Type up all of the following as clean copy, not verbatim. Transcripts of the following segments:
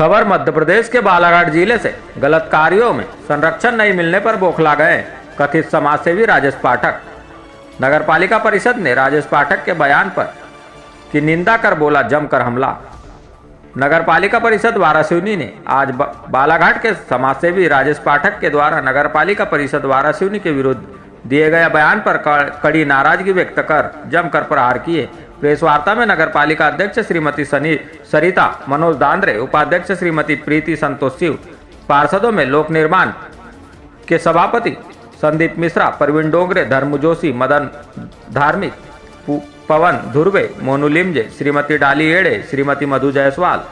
खबर मध्य प्रदेश के बालाघाट जिले से गलत कार्यों में संरक्षण नहीं मिलने पर बौखला गए कथित समाजसेवी राजेश पाठक। नगर पालिका परिषद ने राजेश पाठक के बयान पर की निंदा कर बोला जमकर हमला। नगर पालिका परिषद वारासिवनी ने आज बालाघाट के समाजसेवी राजेश पाठक के द्वारा नगर पालिका परिषद वारासिवनी के विरुद्ध दिए गए बयान पर कड़ी नाराजगी व्यक्त कर जमकर प्रहार किए। प्रेस वार्ता में नगर पालिका अध्यक्ष श्रीमती सरिता मनोज दांद्रे, उपाध्यक्ष श्रीमती प्रीति संतोष शिव, पार्षदों में लोक निर्माण के सभापति संदीप मिश्रा, प्रवीण डोंगरे, धर्म जोशी, मदन धार्मिक, पवन धुर्वे, मोनू लिमजे, श्रीमती डाली एड़े, श्रीमती मधु जायसवाल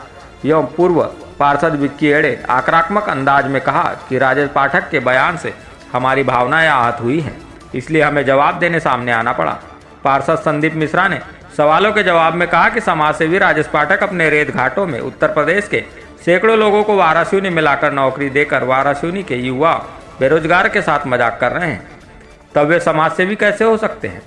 एवं पूर्व पार्षद विक्की एड़े आक्रामक अंदाज में कहा कि राजेश पाठक के बयान से हमारी भावनाएं आहत हुई हैं, इसलिए हमें जवाब देने सामने आना पड़ा। पार्षद संदीप मिश्रा ने सवालों के जवाब में कहा कि समाजसेवी राजेश पाठक अपने रेत घाटों में उत्तर प्रदेश के सैकड़ों लोगों को वारासिवनी में लाकर नौकरी देकर वारासिवनी के युवा बेरोजगार के साथ मजाक कर रहे हैं, तब वे समाजसेवी कैसे हो सकते हैं।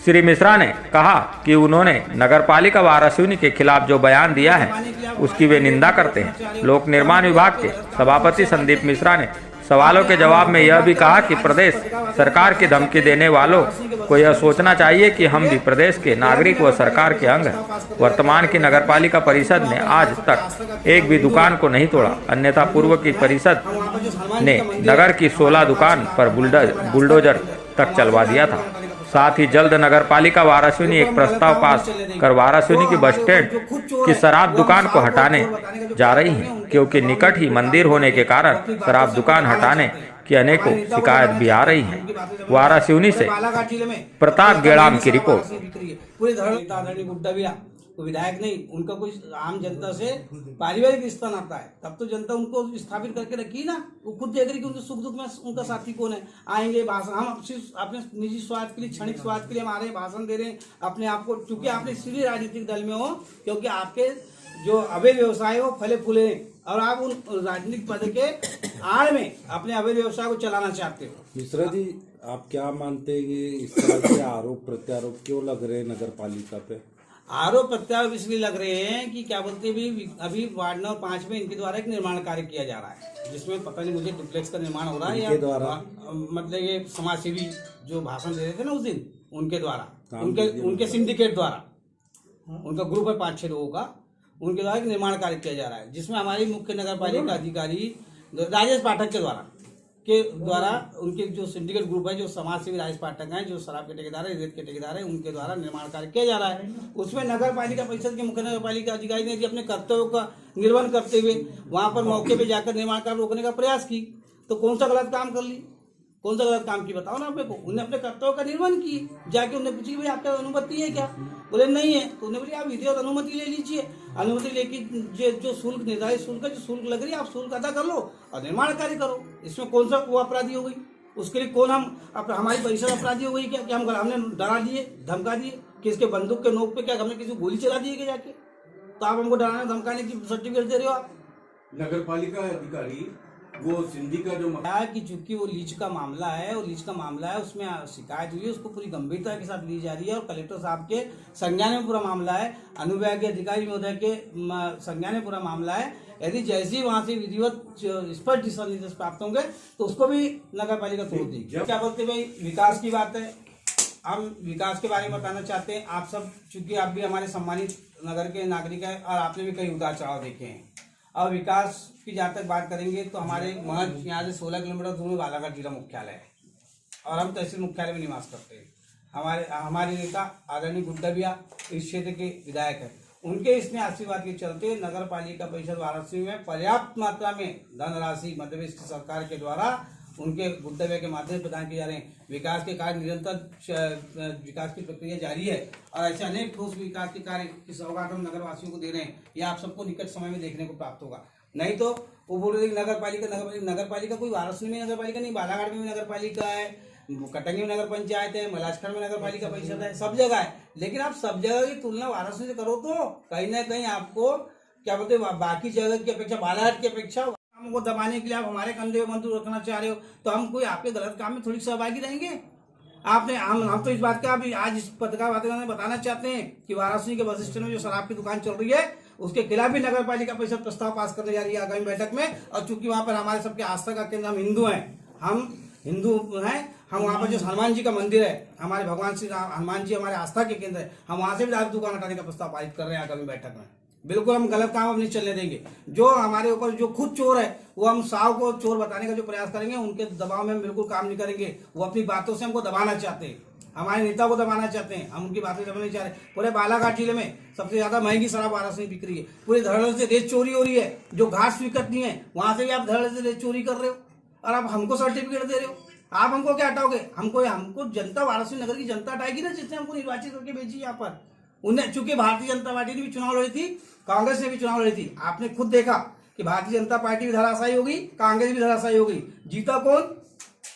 श्री मिश्रा ने कहा कि उन्होंने नगरपालिका वारासिवनी के खिलाफ जो बयान दिया है उसकी वे निंदा करते हैं। लोक निर्माण विभाग के सभापति संदीप मिश्रा ने सवालों के जवाब में यह भी कहा कि प्रदेश सरकार की धमकी देने वालों को यह सोचना चाहिए कि हम भी प्रदेश के नागरिक व सरकार के अंग हैं। वर्तमान की नगरपालिका परिषद ने आज तक एक भी दुकान को नहीं तोड़ा, अन्यथा पूर्व की परिषद ने नगर की 16 दुकान पर बुलडोजर तक चलवा दिया था। साथ ही जल्द नगरपालिका वारासिवनी एक प्रस्ताव पास कर वारासिवनी की बस स्टैंड की शराब दुकान को हटाने जा रही है, क्योंकि निकट ही मंदिर होने के कारण शराब दुकान हटाने की अनेकों शिकायत भी आ रही हैं। वारासिवनी से प्रताप गेड़ाम की रिपोर्ट। तो विधायक नहीं, उनका कोई आम जनता से पारिवारिक रिश्ता नाता है, तब तो जनता उनको स्थापित करके रखी ना। वो खुद देख रही कि उनके सुख दुख में उनका साथी कौन है। आएंगे भाषण, हम सिर्फ अपने निजी स्वार्थ के लिए, क्षणिक स्वार्थ के लिए हम आ रहे हैं, भाषण दे रहे हैं अपने आप को, चूंकि आप इसलिए राजनीतिक दल में हो क्योंकि आपके जो अवैध व्यवसाय हो फले फूले और आप उन राजनीतिक पद के आड़ में अपने अवैध व्यवसाय को चलाना चाहते हो। मिश्रा जी, आप क्या मानते हैं कि इस तरह के आरोप प्रत्यारोप क्यों लग रहे हैं नगर पालिका पे? आरोप प्रत्यारोप इसलिए लग रहे हैं कि क्या बोलते हैं, अभी वार्ड नंबर 5 में इनके द्वारा एक निर्माण कार्य किया जा रहा है, जिसमें पता नहीं मुझे डुप्लेक्स का निर्माण हो रहा है या द्वारा मतलब ये समाजसेवी जो भाषण दे रहे थे ना उस दिन, उनके द्वारा, उनके सिंडिकेट द्वारा, उनका ग्रुप है 5-6 लोगों का, उनके द्वारा एक निर्माण कार्य किया जा रहा है, जिसमें हमारी मुख्य नगर पालिका अधिकारी राजेश पाठक के द्वारा उनके जो सिंडिकेट ग्रुप है, जो समाजसेवी राजेश पाठक हैं, जो शराब के ठेकेदार है, रेत के ठेकेदार है, उनके द्वारा निर्माण कार्य किया जा रहा है। उसमें नगर पालिका परिषद के मुख्य नगर पालिका अधिकारी ने अपने कर्तव्यों का निर्वहन करते हुए वहां पर मौके पे जाकर निर्माण कार्य रोकने का प्रयास की, तो कौन सा गलत काम कर ली, कौन सा गलत काम की बताओ ना अपने को। उन्हें अपने कर्तव्यों का निर्वहन की, जाके उन्हें पूछी भाई आपका अनुमति है क्या, बोले नहीं है, तो उन्हें बोले आप विधिवत अनुमति ले लीजिए, अनुमति लेके जो शुल्क निर्धारित शुल्क है, जो शुल्क लग रही है आप शुल्क अदा कर लो और निर्माण कार्य करो। इसमें कौन सा वो अपराधी हो गई, उसके लिए कौन हमारी परिषद अपराधी हो गई क्या कि हमने डरा दिए, धमका दिए कि इसके बंदूक के नोक पे क्या हमने किसी को गोली चला दी है जाके, तो आप हमको डराने धमकाने की सर्टिफिकेट दे रहे हो आप। नगर पालिका अधिकारी वो सिंधी का जो कि चूंकि वो लीज का मामला है, वो लीज का मामला है, उसमें शिकायत हुई है, उसको पूरी गंभीरता के साथ ली जा रही है और कलेक्टर साहब के संज्ञान में पूरा मामला है, अनुविभागीय अधिकारी महोदय के संज्ञान में पूरा मामला है। यदि जैसे ही वहां से विधिवत स्पष्ट दिशा निर्देश प्राप्त होंगे तो उसको भी नगर पालिका तोड़ देगी। क्या बोलते भाई, विकास की बात है, हम विकास के बारे में बताना चाहते हैं। आप सब चूंकि आप भी हमारे सम्मानित नगर के नागरिक हैं और आपने भी कई उतार चढ़ाव देखे हैं। और विकास की जहाँ तक बात करेंगे तो हमारे महज यहाँ से 16 किलोमीटर दूर में बालाघाट जिला मुख्यालय है और हम तहसील मुख्यालय में निवास करते हैं। हमारे नेता आदरणीय गुड्डा भैया इस क्षेत्र के विधायक हैं, उनके स्नेह आशीर्वाद के चलते नगर पालिका परिषद वाराणसी में पर्याप्त मात्रा में धनराशि मध्य प्रदेश की सरकार के द्वारा उनके गुड्डा भैया के माध्यम से प्रदान किए जा रहे हैं। विकास के कार्य निरंतर विकास की प्रक्रिया जारी है और ऐसे अनेक ठोस विकास के कार्य की सौगात हम नगर वासियों को दे रहे हैं। यह आप सबको निकट समय में देखने को प्राप्त होगा। नहीं तो वो बोल रहे नगर पालिका कोई वाराणसी में नगर पालिका नहीं, बालाघाट में भी नगर पालिका है, कटंगी में नगर पंचायत है, मलाजखंड में नगर पालिका परिषद है, सब जगह है। लेकिन आप सब जगह की तुलना वाराणसी से करो तो कहीं ना कहीं आपको क्या बोलते हैं, बाकी जगह की अपेक्षा, बालाघाट की अपेक्षा हमको दबाने के लिए आप हमारे कंधे पे बंदूक रखना चाह रहे हो, तो हम कोई आपके गलत काम में थोड़ी सहभागी रहेंगे। आपने हम तो इस बात का अभी आज इस पत्रकार वार्ता में बताना चाहते हैं कि वाराणसी के बस स्टैंड में जो शराब की दुकान चल रही है उसके खिलाफ भी नगर पालिका परिषद प्रस्ताव पास करने जा रही है आगामी बैठक में। और चूंकि वहां पर हमारे सबके आस्था का केंद्र, हम हिंदू हैं, हम वहाँ पर जो हनुमान जी का मंदिर है, हमारे भगवान श्री हनुमान जी हमारे आस्था के केंद्र है, हम वहां से भी दारू दुकान हटाने का प्रस्ताव पारित कर रहे हैं आगामी बैठक में। बिल्कुल हम गलत काम अब नहीं चलने देंगे। जो हमारे ऊपर जो खुद चोर है वो हम 100 को चोर बताने का जो प्रयास करेंगे, उनके दबाव में हम बिल्कुल काम नहीं करेंगे। वो अपनी बातों से हमको दबाना चाहते हैं, हमारे नेता को दबाना चाहते हैं, हम उनकी बातें दबाना नहीं चाह रहे। पूरे बालाघाट जिले में सबसे ज्यादा महंगी शराब वाराणसी बिक रही है। पूरे धड़ल्ले से रेत चोरी हो रही है, जो घाट स्वीकृत नहीं है वहां से भी आप धड़ल्ले से रेत चोरी कर रहे हो और आप हमको सर्टिफिकेट दे रहे हो। आप हमको क्या हटाओगे? हमको जनता, वाराणसी नगर की जनता हटाएगी ना, जिसने हमको निर्वाचित करके भेजी यहाँ पर। उन्हें, चूंकि भारतीय जनता पार्टी ने भी चुनाव लड़ी थी, कांग्रेस ने भी चुनाव लड़ी थी, आपने खुद देखा कि भारतीय जनता पार्टी भी धराशायी होगी, कांग्रेस भी धराशायी होगी। जीता कौन?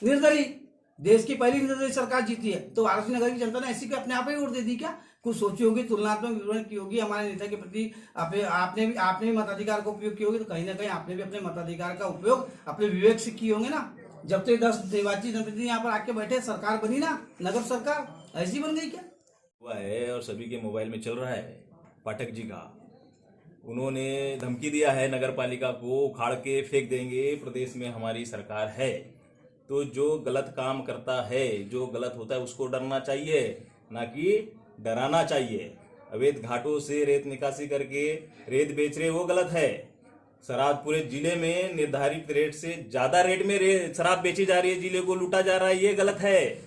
निर्दलीय। देश की पहली निर्दलीय सरकार जीती है, तो वाराणसी नगर की जनता ने ऐसी अपने आप ही वोट दे दी क्या? कुछ सोची होगी, तुलनात्मक विवरण की होगी, हमारे नेता के प्रति आपने भी मताधिकार का उपयोग किया होगी, तो कहीं ना कहीं आपने भी अपने मताधिकार का उपयोग अपने विवेक से किए होंगे ना। जब तक 10 निर्वाचित जनप्रतिनिधि यहाँ पर आके बैठे, सरकार बनी ना, नगर सरकार ऐसी बन गई क्या? हुआ है और सभी के मोबाइल में चल रहा है। पाठक जी का उन्होंने धमकी दिया है नगर पालिका को, उखाड़ के फेंक देंगे, प्रदेश में हमारी सरकार है। तो जो गलत काम करता है, जो गलत होता है, उसको डरना चाहिए, ना कि डराना चाहिए। अवैध घाटों से रेत निकासी करके रेत बेच रहे, वो गलत है। शराब पूरे जिले में निर्धारित रेट से ज्यादा रेट में शराब बेची जा रही है, जिले को लूटा जा रहा है, ये गलत है।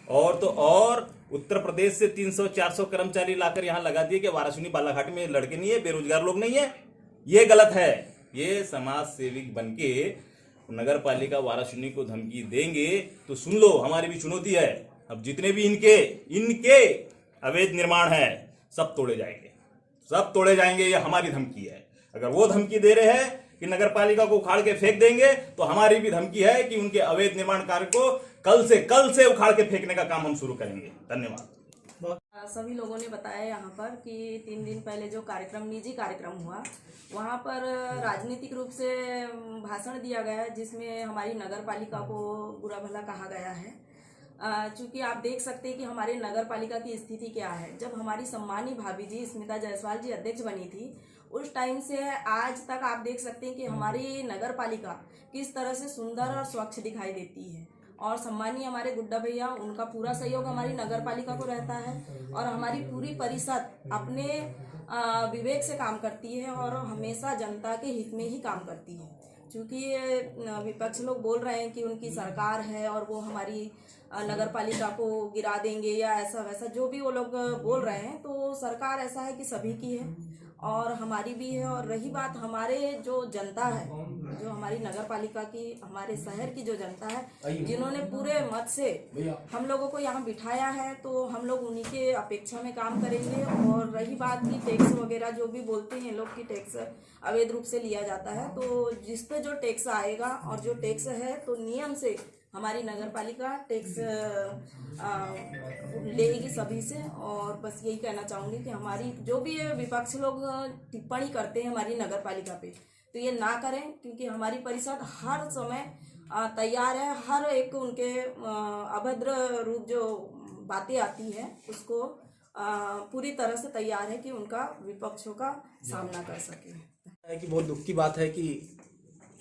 और तो और उत्तर प्रदेश से 300-400 कर्मचारी लाकर यहाँ लगा दिए कि वाराणसी बालाघाट में लड़के नहीं है, बेरोजगार लोग नहीं है, ये गलत है। ये समाज सेविक बनके नगर पालिका वाराणसी को धमकी देंगे तो सुन लो, हमारी भी चुनौती है। अब जितने भी इनके अवैध निर्माण है सब तोड़े जाएंगे, ये हमारी धमकी है। अगर वो धमकी दे रहे हैं कि नगर पालिका को उखाड़ के फेंक देंगे, तो हमारी भी धमकी है कि उनके अवैध निर्माण कार्य को कल से उखाड़ के फेंकने का काम हम शुरू करेंगे। धन्यवाद। सभी लोगों ने बताया यहाँ पर कि 3 दिन पहले जो निजी कार्यक्रम हुआ, वहाँ पर राजनीतिक रूप से भाषण दिया गया, जिसमें हमारी नगर पालिका को बुरा भला कहा गया है। चूंकि आप देख सकते हैं कि हमारे नगर पालिका की स्थिति क्या है। जब हमारी सम्मानी भाभी जी स्मिता जायसवाल जी अध्यक्ष बनी थी, उस टाइम से आज तक आप देख सकते हैं कि हमारी नगर पालिका किस तरह से सुंदर और स्वच्छ दिखाई देती है। और सम्मानीय हमारे गुड्डा भैया, उनका पूरा सहयोग हमारी नगर पालिका को रहता है और हमारी पूरी परिषद अपने विवेक से काम करती है और हमेशा जनता के हित में ही काम करती है। क्योंकि विपक्ष लोग बोल रहे हैं कि उनकी सरकार है और वो हमारी नगर पालिका को गिरा देंगे या ऐसा वैसा, जो भी वो लोग बोल रहे हैं, तो सरकार ऐसा है कि सभी की है और हमारी भी है। और रही बात हमारे जो जनता है, जो हमारी नगर पालिका की, हमारे शहर की जो जनता है, जिन्होंने पूरे मत से हम लोगों को यहाँ बिठाया है, तो हम लोग उन्हीं के अपेक्षा में काम करेंगे। और रही बात की टैक्स वगैरह जो भी बोलते हैं लोग कि टैक्स अवैध रूप से लिया जाता है, तो जिस पे जो टैक्स आएगा और जो टैक्स है, तो नियम से हमारी नगर पालिका टैक्स लेगी सभी से। और बस यही कहना चाहूँगी कि हमारी जो भी विपक्ष लोग टिप्पणी करते हैं हमारी नगर पालिका पे, तो ये ना करें, क्योंकि हमारी परिषद हर समय तैयार है। हर एक उनके अभद्र रूप जो बातें आती है, उसको पूरी तरह से तैयार है कि उनका विपक्षों का सामना कर सके। कि बहुत दुख की बात है कि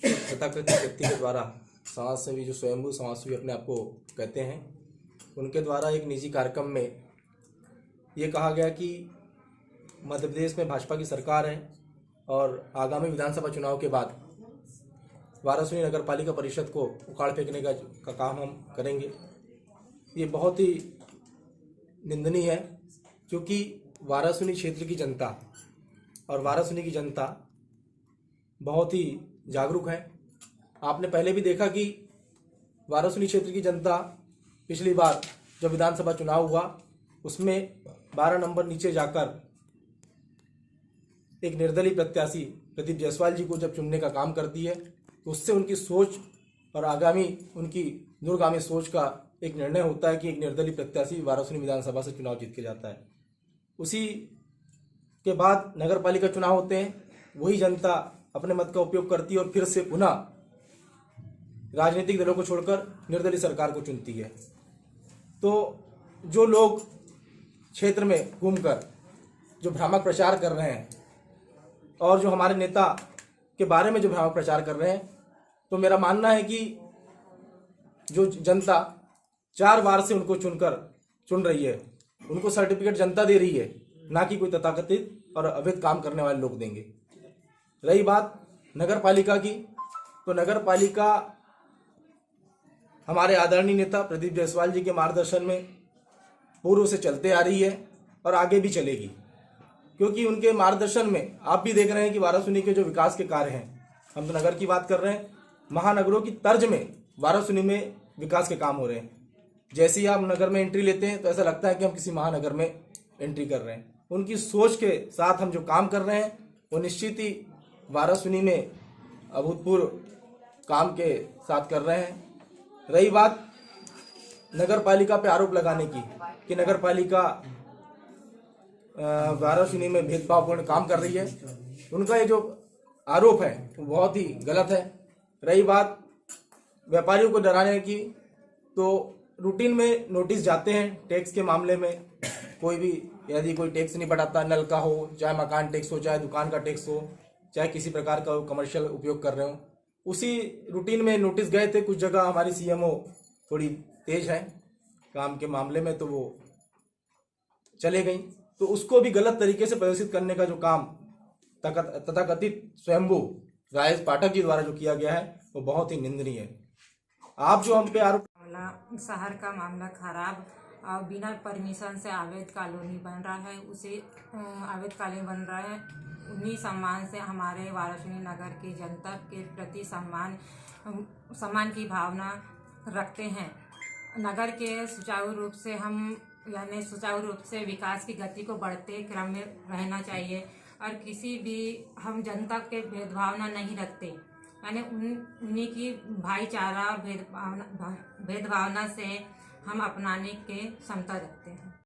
तथाकथित व्यक्ति के द्वारा समाज सेवी, जो स्वयंभू समाज सेवी अपने आप को कहते हैं, उनके द्वारा एक निजी कार्यक्रम में ये कहा गया कि मध्य प्रदेश में भाजपा की सरकार है और आगामी विधानसभा चुनाव के बाद वाराणसी नगर पालिका परिषद को उखाड़ फेंकने का काम हम करेंगे। ये बहुत ही निंदनीय है, क्योंकि वाराणसी क्षेत्र की जनता और वाराणसी की जनता बहुत ही जागरूक है। आपने पहले भी देखा कि वाराणसी क्षेत्र की जनता पिछली बार जब विधानसभा चुनाव हुआ, उसमें 12 नंबर नीचे जाकर एक निर्दलीय प्रत्याशी प्रदीप जायसवाल जी को जब चुनने का काम करती है, तो उससे उनकी सोच और आगामी उनकी दूरगामी सोच का एक निर्णय होता है कि एक निर्दलीय प्रत्याशी वाराणसी विधानसभा से चुनाव जीत के जाता है। उसी के बाद नगर पालिका चुनाव होते हैं, वही जनता अपने मत का उपयोग करती है और फिर से पुनः राजनीतिक दलों को छोड़कर निर्दलीय सरकार को चुनती है। तो जो लोग क्षेत्र में घूमकर जो भ्रामक प्रचार कर रहे हैं और जो हमारे नेता के बारे में जो भ्रामक प्रचार कर रहे हैं, तो मेरा मानना है कि जो जनता 4 बार से उनको चुन रही है, उनको सर्टिफिकेट जनता दे रही है, ना कि कोई तथाकथित और अवैध काम करने वाले लोग देंगे। रही बात नगर पालिका की, तो नगर पालिका हमारे आदरणीय नेता प्रदीप जायसवाल जी के मार्गदर्शन में पूर्व से चलते आ रही है और आगे भी चलेगी, क्योंकि उनके मार्गदर्शन में आप भी देख रहे हैं कि वाराणसी के जो विकास के कार्य हैं, हम तो नगर की बात कर रहे हैं, महानगरों की तर्ज में वाराणसी में विकास के काम हो रहे हैं। जैसे ही आप नगर में एंट्री लेते हैं तो ऐसा लगता है कि हम किसी महानगर में एंट्री कर रहे हैं। उनकी सोच के साथ हम जो काम कर रहे हैं वो निश्चित ही वाराणसी में अभूतपूर्व काम के साथ कर रहे हैं। रही बात नगर पालिका पे आरोप लगाने की कि नगर पालिका वाराणसी में भेदभावपूर्ण काम कर रही है, उनका ये जो आरोप है वो बहुत ही गलत है। रही बात व्यापारियों को डराने की, तो रूटीन में नोटिस जाते हैं टैक्स के मामले में। कोई भी यदि कोई टैक्स नहीं बढ़ाता, नल का हो, चाहे मकान टैक्स हो, चाहे दुकान का टैक्स हो, चाहे किसी प्रकार का कमर्शियल उपयोग कर रहे हो, उसी रूटीन में नोटिस गए थे। कुछ जगह हमारी सीएमओ थोड़ी तेज है काम के मामले में, तो वो चले गई, तो उसको भी गलत तरीके से प्रदर्शित करने का जो काम तथाकथित स्वयंभू राजेश पाठक जी द्वारा जो किया गया है वो बहुत ही निंदनीय है। आप जो हम पे आरोप, शहर का मामला खराब और बिना परमिशन से अवैध कॉलोनी बन रहा है, उसे अवैध कॉलोनी बन रहा है। उन्हीं सम्मान से हमारे वाराणसी नगर की जनता के प्रति सम्मान की भावना रखते हैं। नगर के सुचारू रूप से विकास की गति को बढ़ते क्रम में रहना चाहिए और किसी भी हम जनता के भेदभावना नहीं रखते, यानी उन्हीं की भाईचारा और भेदभावना से हम अपनाने के क्षमता रखते हैं।